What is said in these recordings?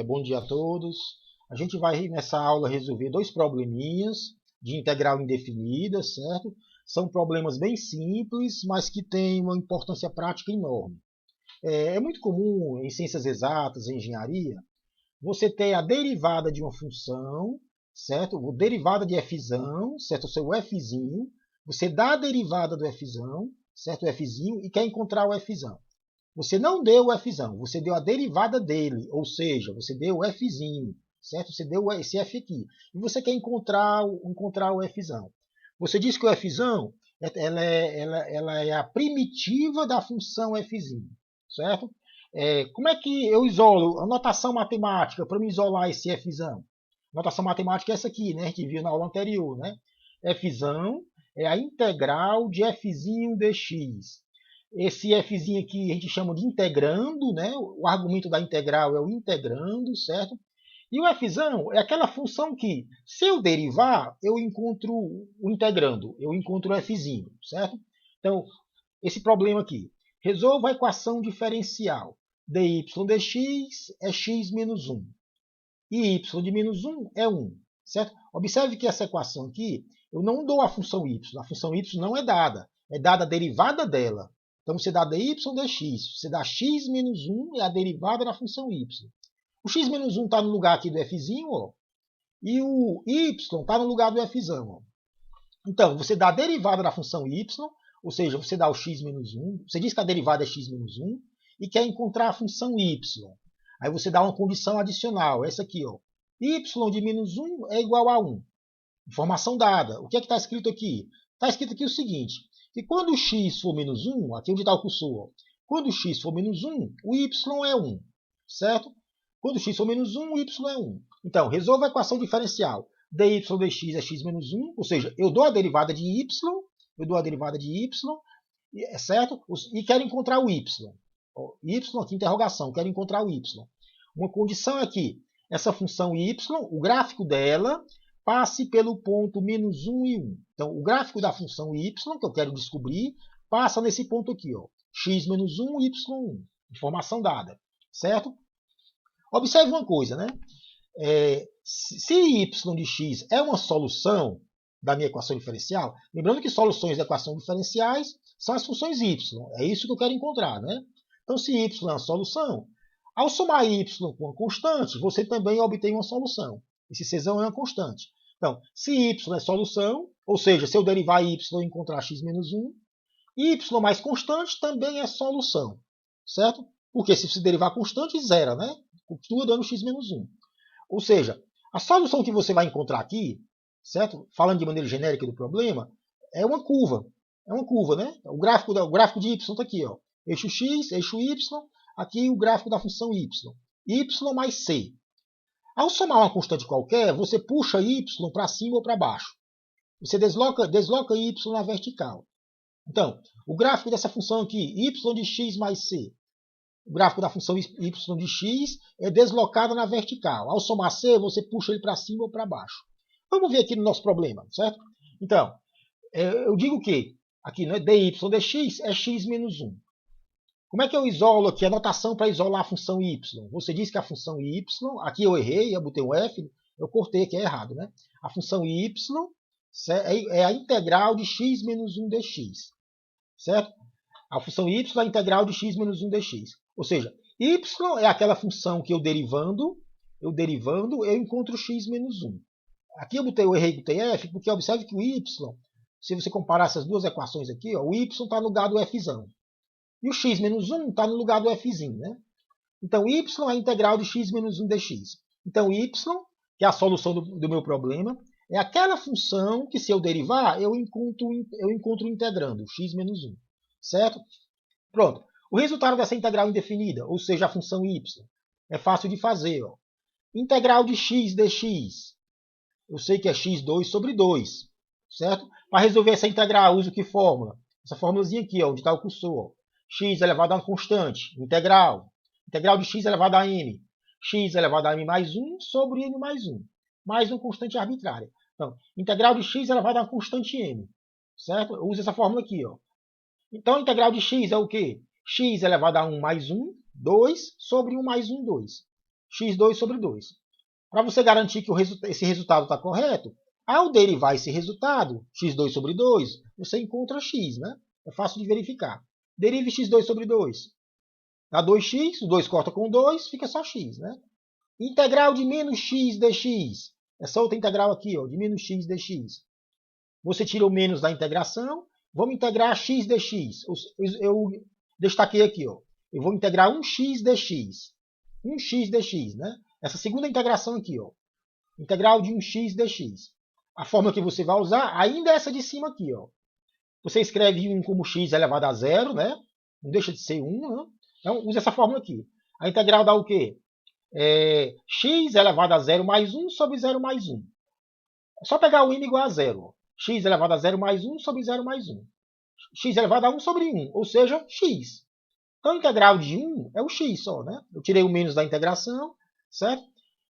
Bom dia a todos. A gente vai nessa aula resolver dois probleminhas de integral indefinida, certo? São problemas bem simples, mas que têm uma importância prática enorme. É muito comum em ciências exatas, em engenharia, você ter a derivada de uma função, certo? O derivada de fzão, certo? O seu fzinho. Você dá a derivada do fzão, certo? O fzinho, e quer encontrar o fzão. Você não deu o fzão, você deu a derivada dele, ou seja, você deu o fzinho, certo? Você deu esse f aqui. E você quer encontrar o fzão. Você diz que o fzão ela é a primitiva da função fzinho, certo? Como é que eu isolo a notação matemática para me isolar esse fzão? A notação matemática é essa aqui, né? A gente viu na aula anterior, né? Fzão é a integral de fzinho dx. Esse fzinho aqui a gente chama de integrando, né? O argumento da integral é o integrando, certo? E o fzão é aquela função que, se eu derivar, eu encontro o integrando, eu encontro o fzinho, certo? Então, esse problema aqui. Resolva a equação diferencial. dy dx é x menos 1. E y de menos 1 é 1, certo? Observe que essa equação aqui, eu não dou a função y. A função y não é dada a derivada dela. Então você dá dy dx, você dá x menos 1 é a derivada da função y. O x menos 1 está no lugar aqui do fzinho, ó, e o y está no lugar do fzão. Ó. Então, você dá a derivada da função y, ou seja, você dá o x menos 1, você diz que a derivada é x menos 1, e quer encontrar a função y. Aí você dá uma condição adicional, essa aqui, ó. Y de menos 1 é igual a 1. Informação dada. O que é que está escrito aqui? Está escrito aqui o seguinte, que quando o x for menos 1, aqui onde está o cursor, ó, quando o x for menos 1, o y é 1, certo? Quando o x for menos 1, o y é 1. Então, resolva a equação diferencial. dy dx é x menos 1, ou seja, eu dou a derivada de y, certo? E quero encontrar o y. Y aqui, interrogação, quero encontrar o y. Uma condição é que essa função y, o gráfico dela, passe pelo ponto menos 1 e 1. Então, o gráfico da função y, que eu quero descobrir, passa nesse ponto aqui, ó, x menos 1, y1. Informação dada, certo? Observe uma coisa, né? Se y de x é uma solução da minha equação diferencial, lembrando que soluções da equação diferenciais são as funções y. É isso que eu quero encontrar, né? Então, se y é uma solução, ao somar y com uma constante, você também obtém uma solução. Esse czão é uma constante. Então, se y é solução, ou seja, se eu derivar y e encontrar x menos 1, y mais constante também é solução, certo? Porque se você derivar constante, zera, né? Continua dando x menos 1. Ou seja, a solução que você vai encontrar aqui, certo? Falando de maneira genérica do problema, é uma curva. É uma curva, né? O gráfico de y está aqui, ó. Eixo x, eixo y, aqui o gráfico da função y. Y mais c. Ao somar uma constante qualquer, você puxa y para cima ou para baixo. Você desloca y na vertical. Então, o gráfico dessa função aqui, y de x mais c, o gráfico da função y de x é deslocado na vertical. Ao somar c, você puxa ele para cima ou para baixo. Vamos ver aqui no nosso problema, certo? Então, eu digo que aqui, né, dy dx é x menos 1. Como é que eu isolo aqui a notação para isolar a função y? Você diz que a função y, aqui eu errei, eu botei um f, eu cortei aqui, é errado, né? A função y é a integral de x menos 1 dx, certo? A função y é a integral de x menos 1 dx. Ou seja, y é aquela função que eu derivando, eu encontro x menos 1. Aqui eu errei, botei f, porque observe que o y, se você comparar essas duas equações aqui, ó, o y está no lugar do fzão. E o x menos 1 está no lugar do fzinho, né? Então, y é a integral de x menos 1 dx. Então, y, que é a solução do meu problema, é aquela função que, se eu derivar, eu encontro integrando, x menos 1. Certo? Pronto. O resultado dessa integral indefinida, ou seja, a função y, é fácil de fazer. Ó. Integral de x dx. Eu sei que é x2 sobre 2. Certo? Para resolver essa integral, uso que fórmula? Essa fórmulazinha aqui, ó, onde está o cursor. Ó. X elevado a uma constante. Integral. Integral de x elevado a m. X elevado a m mais 1 sobre m mais 1. Mais uma constante arbitrária. Então, integral de x elevado a uma constante m. Certo? Eu uso essa fórmula aqui. Ó. Então, a integral de x é o quê? X elevado a 1 mais 1, 2, sobre 1 mais 1, 2. x2 sobre 2. Para você garantir que esse resultado está correto, ao derivar esse resultado, x2 sobre 2, você encontra x, né? É fácil de verificar. Derive x2 sobre 2. Dá 2x, o 2 corta com 2, fica só x, né? Integral de menos x dx. Essa outra integral aqui, ó, de menos x dx. Você tira o menos da integração. Vamos integrar x dx. Eu destaquei aqui, ó. Eu vou integrar 1x dx. 1x dx, né? Essa segunda integração aqui, ó. Integral de 1x dx. A fórmula que você vai usar ainda é essa de cima aqui, ó. Você escreve 1 como x elevado a 0, né? Não deixa de ser 1, né? Então, use essa fórmula aqui. A integral dá o quê? X elevado a 0 mais 1 sobre 0 mais 1. É só pegar o m igual a 0. X elevado a 0 mais 1 sobre 0 mais 1. X elevado a 1 sobre 1, ou seja, x. Então, a integral de 1 é o x só, né? Eu tirei o menos da integração, certo?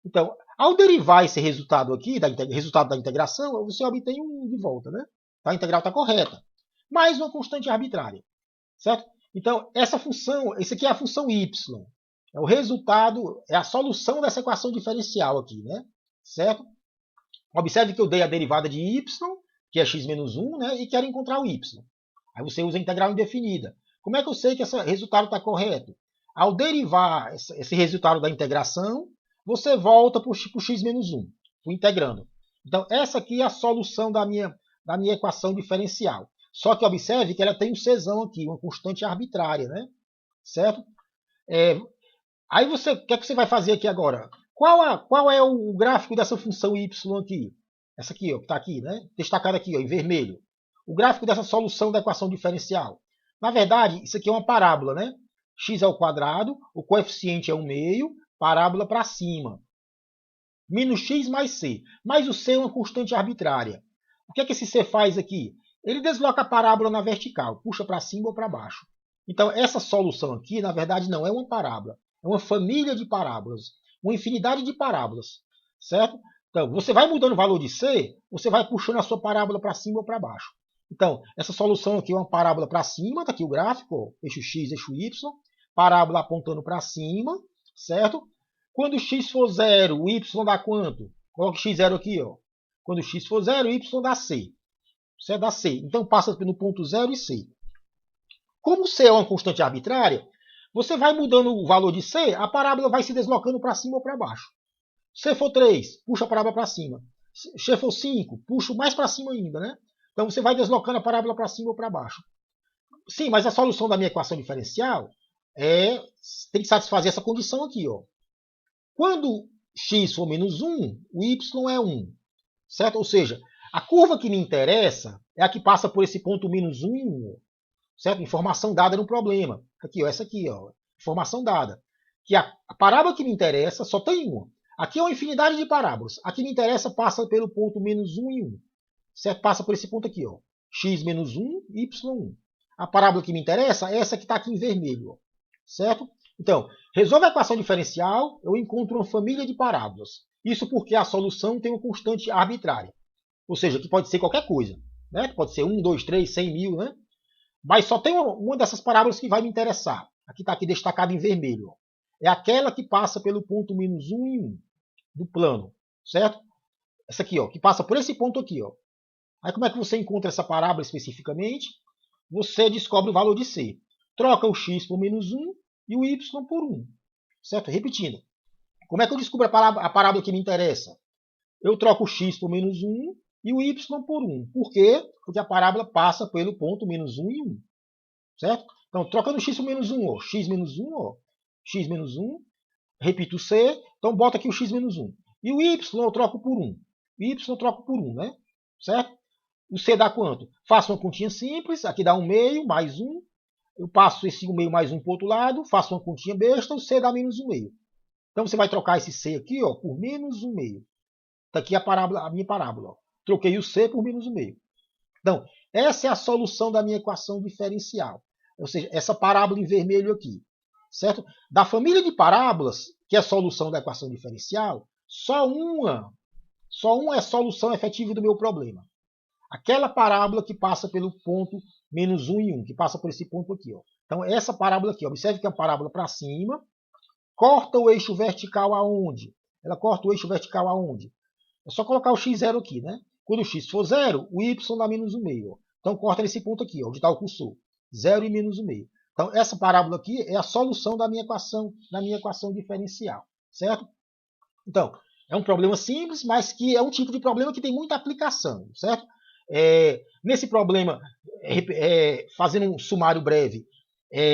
Então, ao derivar esse resultado aqui, resultado da integração, você obtém 1 de volta, né? A integral está correta. Mais uma constante arbitrária, certo? Então, essa função, esse aqui é a função y. É o resultado, é a solução dessa equação diferencial aqui, né? Certo? Observe que eu dei a derivada de y, que é x menos 1, né? E quero encontrar o y. Aí você usa a integral indefinida. Como é que eu sei que esse resultado está correto? Ao derivar esse resultado da integração, você volta para o x menos 1, integrando. Então, essa aqui é a solução da minha equação diferencial. Só que observe que ela tem um czão aqui, uma constante arbitrária, né? Certo? Aí o que é que você vai fazer aqui agora? Qual é o gráfico dessa função y aqui? Essa aqui, ó, que está aqui, né? Destacada aqui, ó, em vermelho. O gráfico dessa solução da equação diferencial. Na verdade, isso aqui é uma parábola, né? X ao quadrado, o coeficiente é 1/2, parábola para cima. Menos x mais c. Mas o c é uma constante arbitrária. O que é que esse c faz aqui? Ele desloca a parábola na vertical, puxa para cima ou para baixo. Então, essa solução aqui, na verdade, não é uma parábola. É uma família de parábolas, uma infinidade de parábolas, certo? Então, você vai mudando o valor de c, você vai puxando a sua parábola para cima ou para baixo. Então, essa solução aqui é uma parábola para cima, está aqui o gráfico, ó, eixo x, eixo y, parábola apontando para cima, certo? Quando o x for 0, o y dá quanto? Coloque x0 aqui, ó. Quando o x for 0, o y dá c. Certo? Dá c. Então, passa no ponto 0 e c. Como c é uma constante arbitrária, você vai mudando o valor de c, a parábola vai se deslocando para cima ou para baixo. Se for 3, puxa a parábola para cima. Se for 5, puxa mais para cima ainda, né? Então você vai deslocando a parábola para cima ou para baixo. Sim, mas a solução da minha equação diferencial tem que satisfazer essa condição aqui, ó. Quando x for menos 1, o y é 1. Certo? Ou seja, a curva que me interessa é a que passa por esse ponto menos 1 e 1. Certo? Informação dada no problema. Aqui, ó, essa aqui, ó, informação dada. Que a parábola que me interessa só tem uma. Aqui é uma infinidade de parábolas. A que me interessa passa pelo ponto menos 1 e 1. Certo? Passa por esse ponto aqui, ó. X menos 1, y1. A parábola que me interessa é essa que está aqui em vermelho. Ó. Certo? Então, resolve a equação diferencial, eu encontro uma família de parábolas. Isso porque a solução tem uma constante arbitrária. Ou seja, que pode ser qualquer coisa. Né? Pode ser 1, 2, 3, 100 mil, né? Mas só tem uma dessas parábolas que vai me interessar. Aqui está aqui destacado em vermelho. Ó. É aquela que passa pelo ponto menos 1 e 1 do plano. Certo? Essa aqui, ó, que passa por esse ponto aqui. Ó. Aí como é que você encontra essa parábola especificamente? Você descobre o valor de c. Troca o x por menos 1 e o y por 1. Certo? Repetindo. Como é que eu descubro a parábola que me interessa? Eu troco o x por menos 1 e o y por 1. Por quê? Porque a parábola passa pelo ponto menos 1 e 1. Certo? Então, troca no x por menos 1. Ó. X menos 1, ó. X menos 1. Repito o c. Então, bota aqui o x menos 1. E o y eu troco por 1. O y eu troco por 1, né? Certo? O c dá quanto? Faço uma continha simples. Aqui dá 1/2 mais 1. Eu passo esse 1/2 mais 1 para o outro lado. Faço uma continha besta. O c dá menos 1/2. Então, você vai trocar esse c aqui, ó, por menos 1/2. Está aqui a minha parábola. Ó. Troquei o c por menos 1/2. Então, essa é a solução da minha equação diferencial. Ou seja, essa parábola em vermelho aqui. Certo? Da família de parábolas, que é a solução da equação diferencial, só uma é a solução efetiva do meu problema. Aquela parábola que passa pelo ponto menos 1 e 1, que passa por esse ponto aqui. Ó. Então, essa parábola aqui, observe que é uma parábola para cima, corta o eixo vertical aonde? Ela corta o eixo vertical aonde? É só colocar o x0 aqui, né? Quando o x for 0, o y dá menos 1,5. Então corta nesse ponto aqui, onde está o cursor. 0 e menos 1,5. Então essa parábola aqui é a solução da minha equação diferencial, certo? Então, é um problema simples, mas que é um tipo de problema que tem muita aplicação, certo? Nesse problema, fazendo um sumário breve,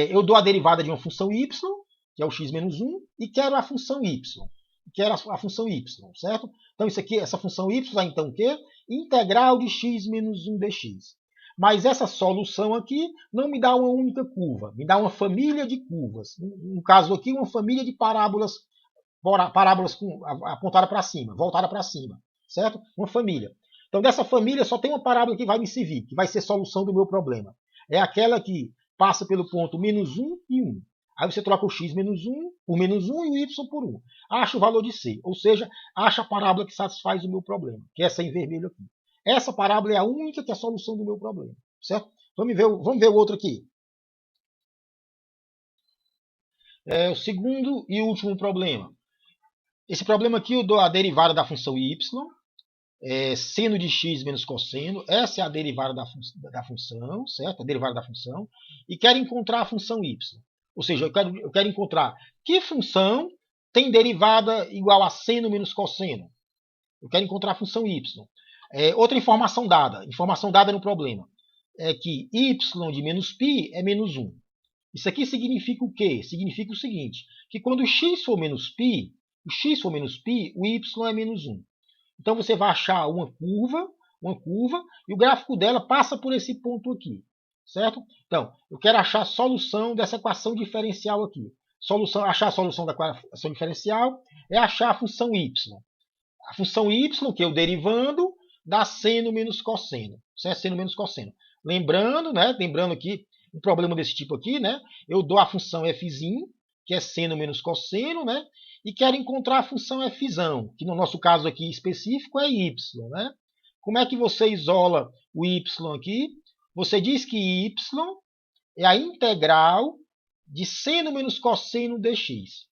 eu dou a derivada de uma função y, que é o x menos 1, e quero a função y. Quero a função y, certo? Então, isso aqui, essa função y dá então o quê? Integral de x menos 1 dx. Mas essa solução aqui não me dá uma única curva, me dá uma família de curvas. No caso aqui, uma família de parábolas apontada para cima, voltada para cima, certo? Uma família. Então, dessa família, só tem uma parábola que vai me servir, que vai ser solução do meu problema. É aquela que passa pelo ponto menos 1 e 1. Aí você troca o x menos 1 por menos 1 e o y por 1. Acha o valor de c, ou seja, acha a parábola que satisfaz o meu problema, que é essa em vermelho aqui. Essa parábola é a única que é a solução do meu problema, certo? Vamos ver o outro aqui. O segundo e último problema. Esse problema aqui eu dou a derivada da função y, seno de x menos cosseno. Essa é a derivada da função, certo? A derivada da função. E quero encontrar a função y. Ou seja, eu quero encontrar que função tem derivada igual a seno menos cosseno. Eu quero encontrar a função y. Outra informação dada no problema, é que y de menos π é menos 1. Isso aqui significa o quê? Significa o seguinte, que quando o x for menos π, o y é menos 1. Então você vai achar uma curva, e o gráfico dela passa por esse ponto aqui, certo? Então, eu quero achar a solução dessa equação diferencial aqui. Achar a solução da equação diferencial é achar a função y. A função y, que eu derivando, dá seno menos cosseno, certo? Seno menos cosseno. Lembrando aqui, um problema desse tipo aqui, né? Eu dou a função f, que é seno menos cosseno, né? E quero encontrar a função f, que no nosso caso aqui específico é y, né? Como é que você isola o y aqui? Você diz que y é a integral de seno menos cosseno dx.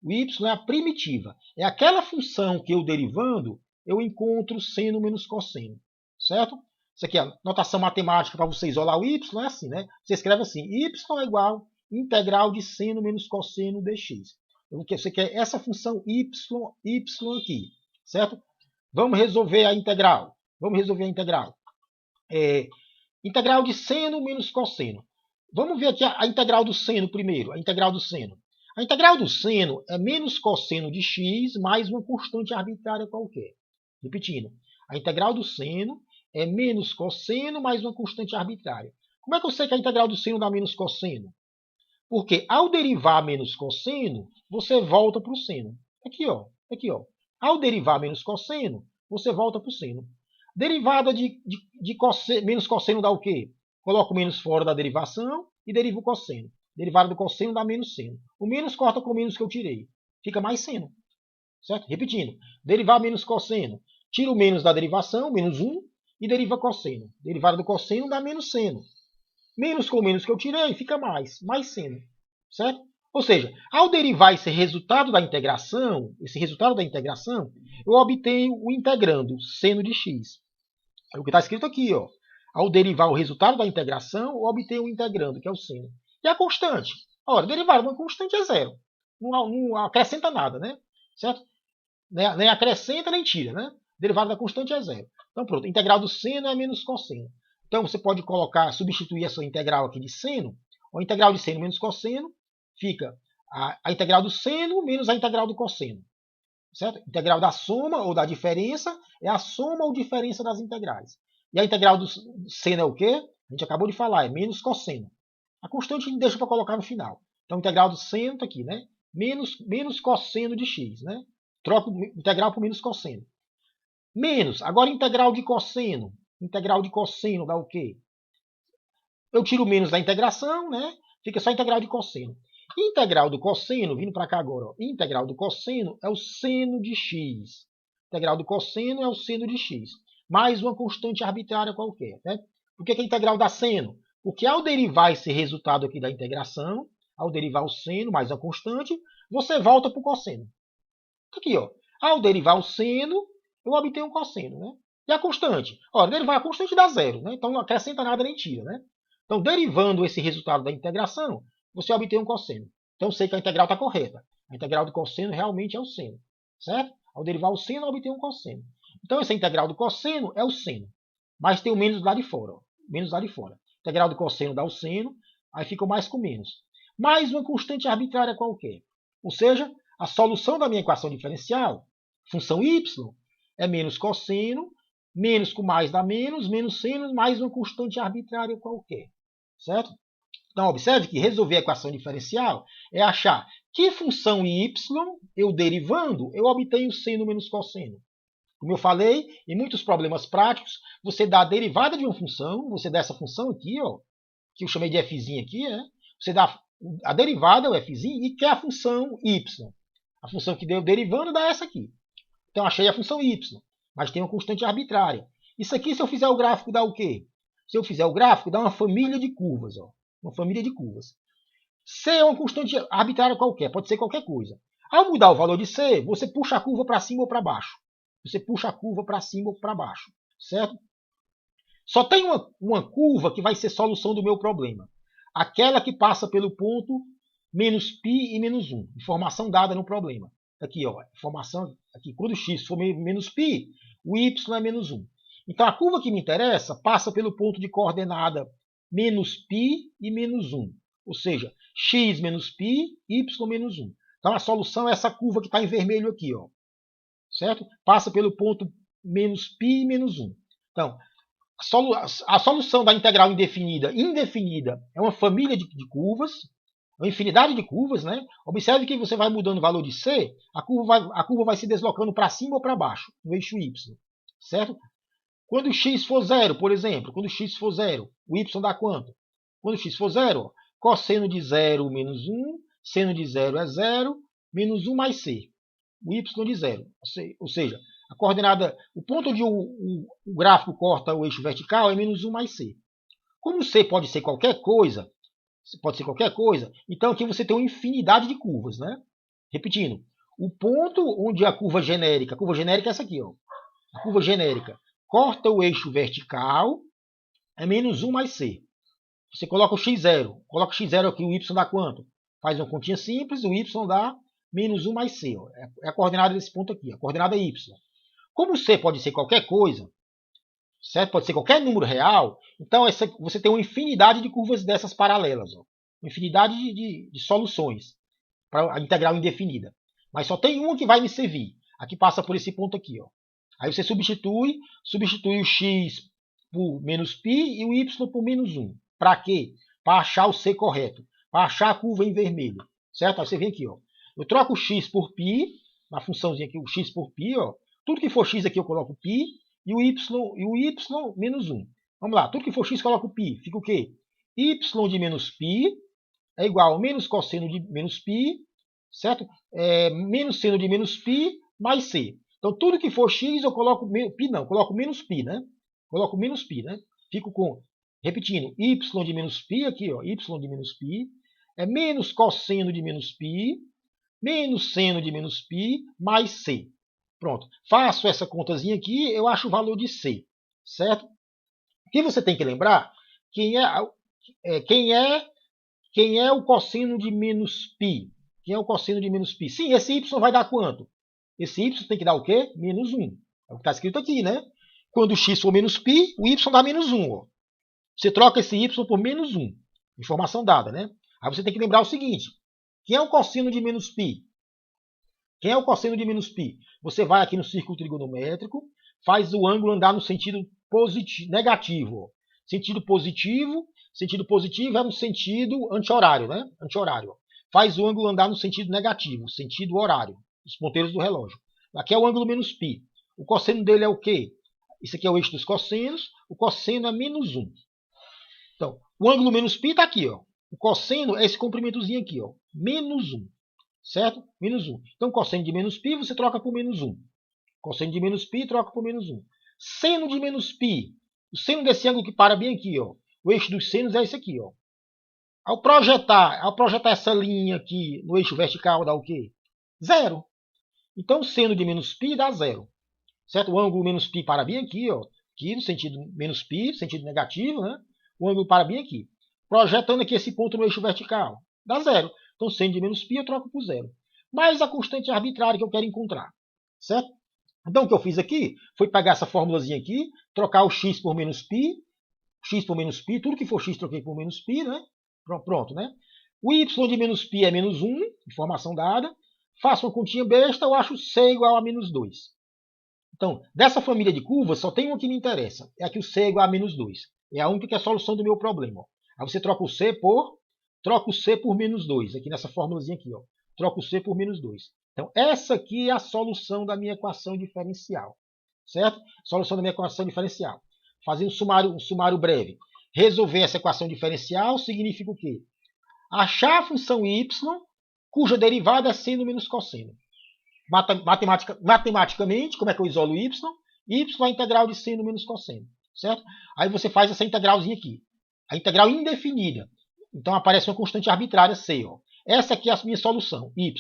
O y é a primitiva. É aquela função que eu derivando, eu encontro seno menos cosseno, certo? Isso aqui é a notação matemática para você isolar o y, é assim, né? Você escreve assim, y é igual integral de seno menos cosseno dx. Você quer essa função y aqui, certo? Vamos resolver a integral. Integral de seno menos cosseno. Vamos ver aqui a integral do seno primeiro. A integral do seno é menos cosseno de x mais uma constante arbitrária qualquer. Repetindo, a integral do seno é menos cosseno mais uma constante arbitrária. Como é que eu sei que a integral do seno dá menos cosseno? Porque ao derivar menos cosseno, você volta para o seno. Aqui, ó. Ao derivar menos cosseno, você volta para o seno. Derivada de menos cosseno dá o quê? Coloco o menos fora da derivação e derivo o cosseno. Derivada do cosseno dá menos seno. O menos corta com o menos que eu tirei. Fica mais seno. Certo? Repetindo. Derivar menos cosseno. Tira o menos da derivação, menos 1, e deriva cosseno. Derivada do cosseno dá menos seno. Menos com o menos que eu tirei, fica mais seno. Certo? Ou seja, ao derivar esse resultado da integração, eu obtenho o integrando, seno de x. É o que está escrito aqui, ó. Ao derivar o resultado da integração, eu obtenho o integrando, que é o seno. E a constante? Ora, derivada de uma constante é zero. Não acrescenta nada, né? Certo? Nem acrescenta, nem tira, né? Derivada da constante é zero. Então, pronto. Integral do seno é menos cosseno. Então, você pode substituir essa integral aqui de seno. A integral de seno menos cosseno fica a integral do seno menos a integral do cosseno. Certo? A integral da soma ou da diferença é a soma ou diferença das integrais. E a integral do seno é o quê? A gente acabou de falar, é menos cosseno. A constante a gente deixa para colocar no final. Então, a integral do seno está aqui, né? Menos cosseno de x, né? Troco integral por menos cosseno. Menos, agora integral de cosseno. Integral de cosseno dá o quê? Eu tiro o menos da integração, né? Fica só integral de cosseno. Integral do cosseno, vindo para cá agora, ó, integral do cosseno é o seno de x. Integral do cosseno é o seno de x. Mais uma constante arbitrária qualquer. Né? Por que a integral dá seno? Porque ao derivar esse resultado aqui da integração, ao derivar o seno mais a constante, você volta para o cosseno. Aqui, ó. Ao derivar o seno, eu obtenho um cosseno, né? E a constante? Ora, derivar a constante dá zero, né? Então não acrescenta nada nem tira, né? Então, derivando esse resultado da integração, você obtém um cosseno. Então, eu sei que a integral está correta. A integral do cosseno realmente é o seno, certo? Ao derivar o seno, eu obtenho um cosseno. Então, essa integral do cosseno é o seno. Mas tem o menos lá de fora, ó. Menos lá de fora. A integral do cosseno dá o seno, aí fica o mais com menos. Mais uma constante arbitrária qualquer. Ou seja, a solução da minha equação diferencial, função y, é menos cosseno, menos com mais dá menos seno, mais uma constante arbitrária qualquer. Certo? Então, observe que resolver a equação diferencial é achar que função y, eu derivando, eu obtenho seno menos cosseno. Como eu falei, em muitos problemas práticos, você dá a derivada de uma função, você dá essa função aqui, ó, que eu chamei de fzinha aqui, né? Você dá a derivada, o fzinho, e quer a função y. A função que deu derivando dá essa aqui. Então, achei a função y, mas tem uma constante arbitrária. Isso aqui, se eu fizer o gráfico, dá o quê? Se eu fizer o gráfico, dá uma família de curvas. Ó. Uma família de curvas. C é uma constante arbitrária qualquer, pode ser qualquer coisa. Ao mudar o valor de C, você puxa a curva para cima ou para baixo. Você puxa a curva para cima ou para baixo, certo? Só tem uma curva que vai ser solução do meu problema. Aquela que passa pelo ponto menos π e menos 1. Informação dada no problema. Aqui, ó, informação aqui. Quando x for menos π, o y é menos 1. Então, a curva que me interessa passa pelo ponto de coordenada menos π e menos 1. Ou seja, x menos π, y menos 1. Então, a solução é essa curva que está em vermelho aqui, ó. Certo? Passa pelo ponto menos π e menos 1. Então, a solução da integral indefinida é uma família de curvas, uma infinidade de curvas, né? Observe que você vai mudando o valor de C, a curva vai se deslocando para cima ou para baixo, no eixo Y, certo? Quando x for zero, por exemplo, quando x for zero, o Y dá quanto? Quando x for zero, cosseno de 0 menos 1, seno de 0 é 0, menos 1 mais C. O Y de 0. Ou seja, a coordenada, o ponto onde o gráfico corta o eixo vertical é menos 1 mais C. Como C pode ser qualquer coisa, então aqui você tem uma infinidade de curvas, né? Repetindo, o ponto onde a curva genérica é essa aqui, ó. A curva genérica corta o eixo vertical é menos 1 mais C. Você coloca o x0, aqui, o y dá quanto? Faz uma continha simples, o y dá menos 1 mais C. Ó. É a coordenada desse ponto aqui, a coordenada y. Como C pode ser qualquer coisa, certo? Pode ser qualquer número real, então você tem uma infinidade de curvas dessas paralelas. Ó. Uma infinidade de soluções para a integral indefinida. Mas só tem uma que vai me servir. Aqui passa por esse ponto aqui. Ó. Aí você substitui o x por menos π e o y por menos 1. Para quê? Para achar o C correto. Para achar a curva em vermelho. Certo? Aí você vem aqui. Ó. Eu troco o x por π, na funçãozinha aqui, o x por π. Ó. Tudo que for x aqui eu coloco π e o y menos 1. Vamos lá. Tudo que for x eu coloco π. Fica o quê? Y de menos π é igual a menos cosseno de menos π, certo? Menos seno de menos π mais C. Então, tudo que for x, eu coloco coloco menos π, né? Coloco menos π, né? Fico com, repetindo, y de menos π, aqui, ó, y de menos π, é menos cosseno de menos π, menos seno de menos π, mais C. Pronto. Faço essa contazinha aqui, eu acho o valor de C, certo? O que você tem que lembrar, quem é o cosseno de menos π? Quem é o cosseno de menos π? Sim, esse y vai dar quanto? Esse y tem que dar o quê? Menos 1. É o que está escrito aqui, né? Quando x for menos π, o y dá menos 1. Ó. Você troca esse y por menos 1. Informação dada, né? Aí você tem que lembrar o seguinte. Quem é o cosseno de menos π? Quem é o cosseno de menos π? Você vai aqui no círculo trigonométrico, faz o ângulo andar no sentido negativo. Ó. Sentido positivo é no sentido anti-horário, né? Anti-horário. Faz o ângulo andar no sentido negativo, sentido horário. Os ponteiros do relógio. Aqui é o ângulo menos π. O cosseno dele é o quê? Isso aqui é o eixo dos cossenos. O cosseno é menos 1. Então, o ângulo menos π está aqui. Ó. O cosseno é esse comprimentozinho aqui. Ó. Menos 1. Certo? Menos 1. Então, cosseno de menos π você troca por menos 1. Cosseno de menos π troca por menos 1. Seno de menos π. O seno desse ângulo que para bem aqui. Ó. O eixo dos senos é esse aqui. Ó. Ao projetar essa linha aqui no eixo vertical dá o quê? Zero. Então, seno de menos π dá zero. Certo? O ângulo menos π para bem aqui, ó, aqui no sentido menos π, sentido negativo, né? O ângulo para bem aqui. Projetando aqui esse ponto no eixo vertical, dá zero. Então, seno de menos π eu troco por zero. Mais a constante arbitrária que eu quero encontrar. Certo? Então, o que eu fiz aqui foi pegar essa formulazinha aqui, trocar o x por menos π, tudo que for x troquei por menos π, né? Pronto, né? O y de menos π é menos 1, informação dada. Faço uma continha besta, eu acho c igual a menos 2. Então, dessa família de curvas, só tem uma que me interessa. É a que o c é igual a menos 2. É a única que é a solução do meu problema. Aí você troca o c por menos 2. Aqui nessa formulazinha aqui, ó. Troca o c por menos 2. Então, essa aqui é a solução da minha equação diferencial. Certo? Solução da minha equação diferencial. Fazendo um sumário breve. Resolver essa equação diferencial significa o quê? Achar a função y cuja derivada é seno menos cosseno. Matematicamente, como é que eu isolo y? Y é a integral de seno menos cosseno. Certo? Aí você faz essa integralzinha aqui. A integral indefinida. Então aparece uma constante arbitrária c. Ó. Essa aqui é a minha solução, y.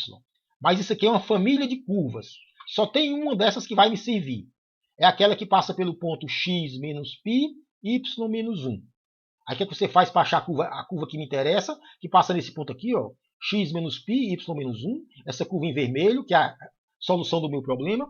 Mas isso aqui é uma família de curvas. Só tem uma dessas que vai me servir. É aquela que passa pelo ponto x menos π, y menos 1. Aí o que você faz para achar a curva que me interessa, que passa nesse ponto aqui, ó, x menos π, y menos 1, essa curva em vermelho, que é a solução do meu problema.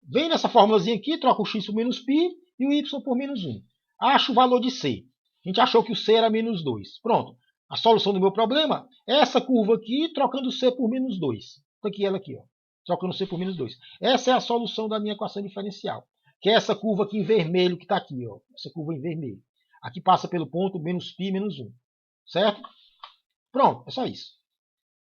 Vem nessa formulazinha aqui, troca o x por menos π e o y por menos 1. Acho o valor de c. A gente achou que o c era menos 2. Pronto. A solução do meu problema é essa curva aqui, trocando c por menos 2. Então aqui ela aqui, ó, trocando c por menos 2. Essa é a solução da minha equação diferencial, que é essa curva aqui em vermelho que está aqui, ó, essa curva em vermelho. Aqui passa pelo ponto menos π menos 1. Certo? Pronto, é só isso.